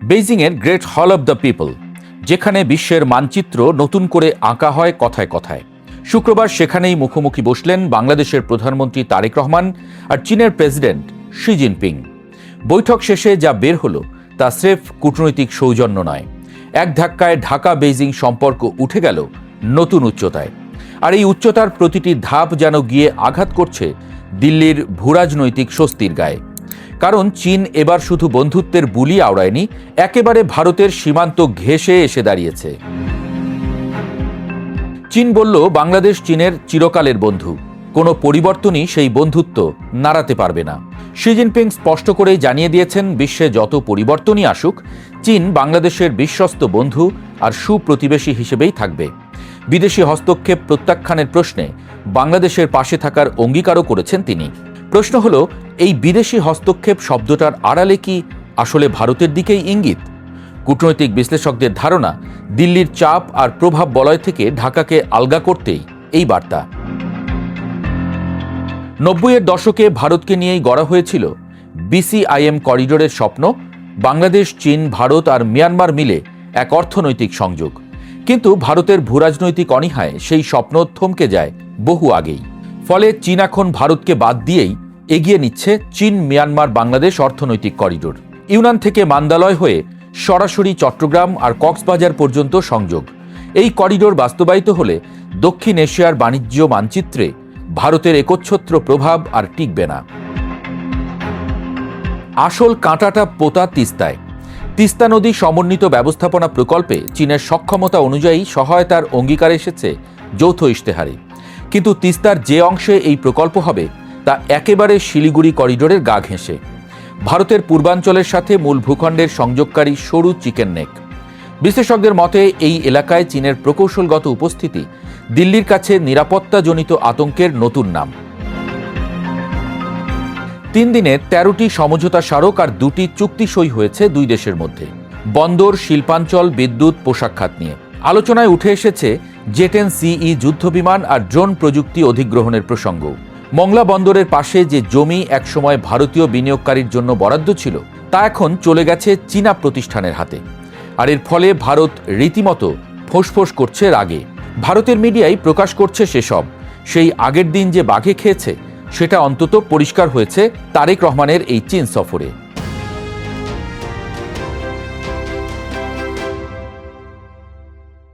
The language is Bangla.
বেইজিংয়ের গ্রেট হল অব দ্য পিপল, যেখানে বিশ্বের মানচিত্র নতুন করে আঁকা হয় কথায় কথায়। শুক্রবার সেখানেই মুখোমুখি বসলেন বাংলাদেশের প্রধানমন্ত্রী তারেক রহমান আর চীনের প্রেসিডেন্ট শি জিনপিং। বৈঠক শেষে যা বের হলো তা স্রেফ কূটনৈতিক সৌজন্য নয়, এক ধাক্কায় ঢাকা বেইজিং সম্পর্ক উঠে গেল নতুন উচ্চতায়। আর এই উচ্চতার প্রতিটি ধাপ যেন গিয়ে আঘাত করছে দিল্লির ভূরাজনৈতিক স্বস্তির গায়ে। কারণ চীন এবার শুধু বন্ধুত্বের বুলি আওড়ায়নি, একেবারে ভারতের সীমান্ত ঘেঁষে এসে দাঁড়িয়েছে। চীন বলল, বাংলাদেশ চীনের চিরকালের বন্ধু, কোনো পরিবর্তনই সেই বন্ধুত্ব নাড়াতে পারবে না। শি জিনপিং স্পষ্ট করেই জানিয়ে দিয়েছেন, বিশ্বে যত পরিবর্তনই আসুক, চীন বাংলাদেশের বিশ্বস্ত বন্ধু আর সুপ্রতিবেশী হিসেবেই থাকবে। বিদেশি হস্তক্ষেপ প্রত্যাখ্যানের প্রশ্নে বাংলাদেশের পাশে থাকার অঙ্গীকারও করেছেন তিনি। প্রশ্ন হলো, এই বিদেশি হস্তক্ষেপ শব্দটার আড়ালে কি আসলে ভারতের দিকেই ইঙ্গিত? কূটনৈতিক বিশ্লেষকদের ধারণা, দিল্লির চাপ আর প্রভাব বলয় থেকে ঢাকাকে আলগা করতেই এই বার্তা। ৯০-এর দশকে ভারতকে নিয়েই গড়া হয়েছিল BCIM করিডোরের স্বপ্ন, বাংলাদেশ, চীন, ভারত আর মিয়ানমার মিলে এক অর্থনৈতিক সংযোগ। কিন্তু ভারতের ভূরাজনৈতিক অনীহায় সেই স্বপ্ন থমকে যায় বহু আগেই। ফলে চীন এখন ভারতকে বাদ দিয়েই এগিয়ে নিচ্ছে চীন মিয়ানমার বাংলাদেশ অর্থনৈতিক করিডোর। ইউনান থেকে মান্দালয় হয়ে সরাসরি চট্টগ্রাম আর কক্সবাজার পর্যন্ত সংযোগ। এই করিডোর বাস্তবায়িত হলে দক্ষিণ এশিয়ার বাণিজ্য মানচিত্রে ভারতের একচ্ছত্র প্রভাব আর টিকবে না। আসল কাঁটাটা পোতা তিস্তায়। তিস্তা নদী সমন্বিত ব্যবস্থাপনা প্রকল্পে চীনের সক্ষমতা অনুযায়ী সহায়তার অঙ্গীকার এসেছে যৌথ ইশতেহারে। কিন্তু তিস্তার যে অংশে এই প্রকল্প হবে তা একেবারে শিলিগুড়ি করিডোরের গা ঘেঁষে। ভারতের পূর্বাঞ্চলের সাথে মূল ভূখণ্ডের সংযোগকারী সরু চিকেন নেক। বিশ্লেষকদের মতে এই এলাকায় চীনের প্রকৌশলগত উপস্থিতি দিল্লির কাছে নিরাপত্তাজনিত আতঙ্কের নতুন নাম। ৩ দিনে ১৩টি সমঝোতা স্মারক আর ২টি চুক্তি সই হয়েছে দুই দেশের মধ্যে। বন্দর, শিল্পাঞ্চল, বিদ্যুৎ, পোশাক খাত নিয়ে আলোচনায় উঠে এসেছে জেট-10CE যুদ্ধবিমান আর ড্রোন প্রযুক্তি অধিগ্রহণের প্রসঙ্গ। মংলা বন্দরের পাশে যে জমি একসময় ভারতীয় বিনিয়োগকারীর জন্য বরাদ্দ ছিল, তা এখন চলে গেছে চীনা প্রতিষ্ঠানের হাতে। আর এর ফলে ভারত রীতিমতো ফোঁসফোঁস করছে রাগে। ভারতের মিডিয়াই প্রকাশ করছে সেসব। সেই আগের দিন যে বাঘে খেয়েছে সেটা অন্তত পরিষ্কার হয়েছে তারেক রহমানের এই চীন সফরে।